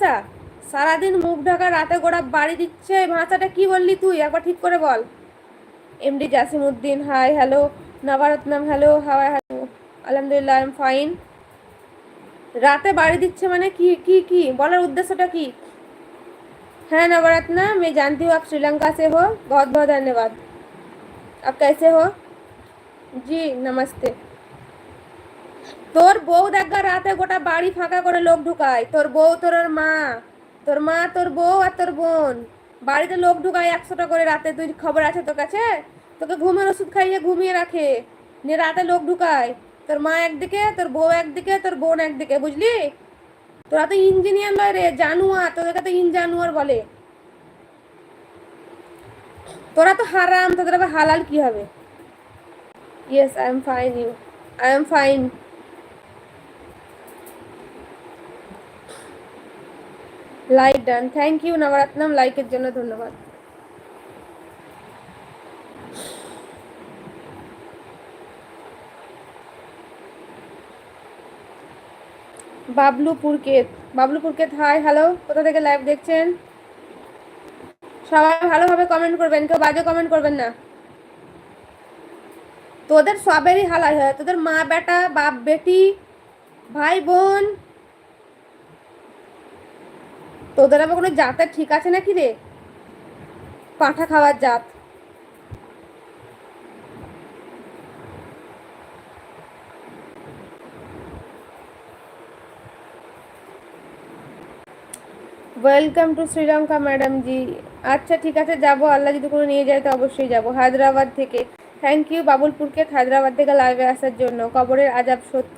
ভাষা? সারাদিন মুখ ঢাকা, রাতে গোড়া বাড়ি দিচ্ছে, ভাষাটা কি বললি তুই? একবার ঠিক করে বল। MD Jasimuddin, hi hello. Navaratnam, hello, how are you, hello. আলহামদুলিল্লাহ, আই এম ফাইন। রাতে বাড়ি দিচ্ছে মানে কি কি কি বলার উদ্দেশ্যটা কি? हाँ नवरत्ना, मैं जानती हूँ आप श्रीलंका से हो। बहुत बहुत धन्यवाद। आप कैसे हो? जी नमस्ते। তোর বউ দেখা রাতে গোটা বাড়ি ফাঁকা করে লোক ঢুকায়। তোর বউ, তোর মা, তোর বউ আর তোর বোন বাড়িতে লোক ঢুকায় 100টা করে রাতে। তুই খবর আছে তোর কাছে? তোকে ঘুমের ওষুধ খাইয়ে ঘুমিয়ে রাখে, নিয়ে রাতে লোক ঢুকায়। তোর মা একদিকে, তোর বউ একদিকে, তোর বোন একদিকে, বুঝলি? তোরা তো ইঞ্জিনিয়ার নয় রে, জানুয়ার। তোদেরকে তো জানুয়ার বলে। তোরা তো হারাম, তোদের আবার হালাল কি হবে? Yes I am fine. I am fine. Like done, thank you Navaratnam, লাইকের জন্য ধন্যবাদ। Bablu Purkait, hi hello. কোথা থেকে লাইভ দেখছেন? সবাই ভালোভাবে কমেন্ট করবেন, কেউ বাজে কমেন্ট করবেন না। তোদের সবেরই হালাই হয়, তোদের মা বেটা, বাপ বেটি, ভাই বোন, তোদের আবার কোনো জাতের ঠিক আছে নাকি রে? পাঁঠা খাওয়ার জাত। ওয়েলকাম টু শ্রীলঙ্কা ম্যাডাম জি। আচ্ছা ঠিক আছে, যাবো, আল্লাহ যদি কোনো নিয়ে যায় তো অবশ্যই যাবো। হায়দ্রাবাদ থেকে, থ্যাংক ইউ বাবুলপুরকে হায়দ্রাবাদ থেকে লাইভে আসার জন্য। কবরের আজাব সত্য।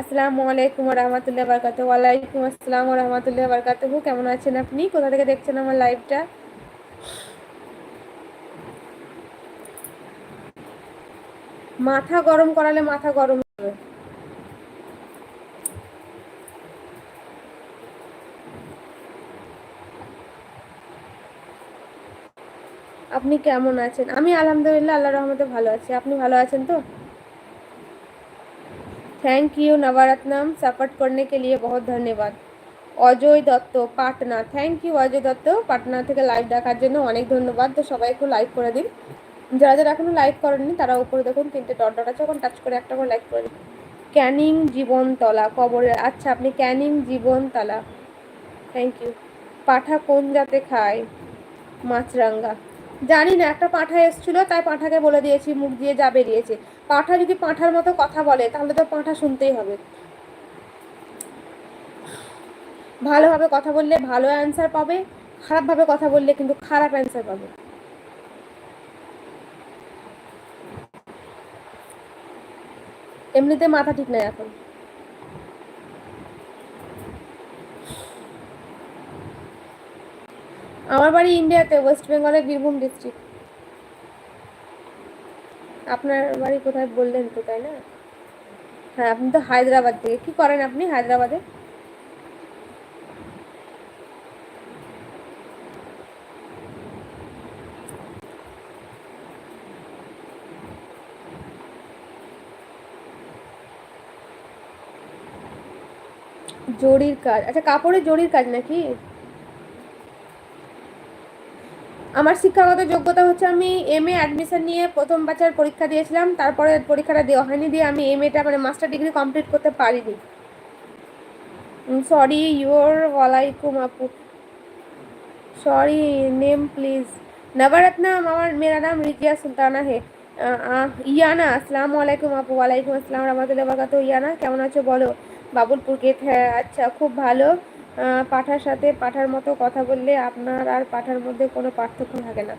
আসসালামু আলাইকুম রহমতুল্লাহ বরকাত। ওয়ালাইকুম আসসালাম রহমতুল্লাহ বরকাত। কেমন আছেন আপনি? কোথা থেকে দেখছেন আমার লাইভটা? মাথা গরম করালে মাথা গরম হবে। আপনি কেমন আছেন? আমি আলহামদুলিল্লাহ আল্লাহর রহমতে ভালো আছি। আপনি ভালো আছেন তো? থ্যাংক ইউ নবরত্নম, সাপোর্ট করने के लिए बहुत ধন্যবাদ। অজয় দত্ত, পাটনা, থ্যাংক ইউ অজয় দত্ত, পাটনা থেকে লাইভ দেখার জন্য অনেক ধন্যবাদ। তো সবাই একটু লাইক করে দিন। যারা যারা এখনো লাইক করেননি তারা উপরে দেখুন 3টে ডট ডট আছে, ওখানে টাচ করে একটা করে লাইক করে দিন। ক্যানিং জীবনতলা, কবরে, আচ্ছা আপনি ক্যানিং জীবনতলা, থ্যাংক ইউ। পাঠা কোন জাতে খায়? মাছরাঙ্গা, জানি না, একটা পাঁঠা এসেছিল তাই পাঁঠাকে বলে দিয়েছি, মুখ দিয়ে যা বেরিয়েছে। পাঁঠা যদি পাঁঠার মতো কথা বলে তাহলে তো পাঁঠা শুনতেই হবে। ভালোভাবে কথা বললে ভালো অ্যান্সার পাবে, খারাপভাবে কথা বললে কিন্তু খারাপ অ্যান্সার পাবে। এমনিতে মাথা ঠিক নাই এখন। আমার বাড়ি ইন্ডিয়াতে, ওয়েস্ট বেঙ্গলের বীরভূম ডিস্ট্রিক্ট। আপনার বাড়ি কোথায় বললেন তো, তাই না? হ্যাঁ, আপনি তো হায়দ্রাবাদ থেকে। কি করেন আপনি হায়দ্রাবাদে? জরির কাজ, আচ্ছা কাপড়ের জরির কাজ নাকি? আমার শিক্ষাগত যোগ্যতা হচ্ছে আমি এমএ অ্যাডমিশন নিয়ে প্রথম বছর পরীক্ষা দিয়েছিলাম, তারপরে পরীক্ষাটা দেওয়া হয়নি, দিয়ে আমি এমএটা মানে মাস্টার ডিগ্রি কমপ্লিট করতে পারিনি। সরি ইউর, ওয়ালাইকুম আপু, सॉरी नेम प्लीज। नवरत्नम, আমার मेरा नाम रिजिया सुल्ताना है। ইয়ানা, আসসালামু আলাইকুম আপু। ওয়ালাইকুম আসসালাম রহমতুল্লাহ বরকাতুহু। ইয়ানা কেমন আছো বলো? বাবুলপুরকেত, হ্যাঁ আচ্ছা খুব ভালো। পাঠার সাথে পাঠার মতো কথা বললে আপনার আর পাঠার মধ্যে কোনো পার্থক্য থাকে না।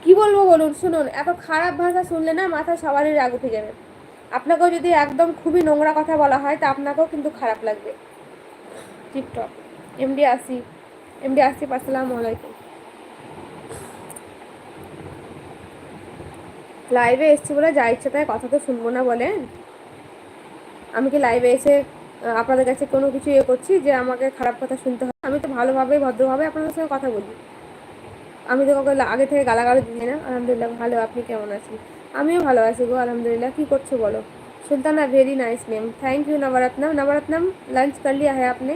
কি বলবো বলুন, শুনুন, এত খারাপ ভাষা শুনলে না মাথা সবারই রাগ উঠে যাবে। আপনাকেও যদি একদম খুবই নোংরা কথা বলা হয় তা আপনাকেও কিন্তু খারাপ লাগবে। টিকটক, এমডি আসিফ, আসসালামু আলাইকুম। লাইভে এসছি বলে যা ইচ্ছে তাই কথা তো শুনবো না বলেন? আমি কি লাইভে এসে আপনাদের কাছে কোনো কিছু করছি যে আমাকে খারাপ কথা শুনতে হবে? আমি তো ভালোভাবে ভদ্রভাবে আপনাদের সঙ্গে কথা বলি। আমি তো কাউকে আগে থেকে গালাগালি দিই না। আলহামদুলিল্লাহ ভালো, আপনি কেমন আছেন? আমিও ভালো আছি গো আলহামদুলিল্লাহ। কি করছো বলো? Sultana, very nice name, thank you Navaratnam. Navaratnam lunch कर लिया है आपने?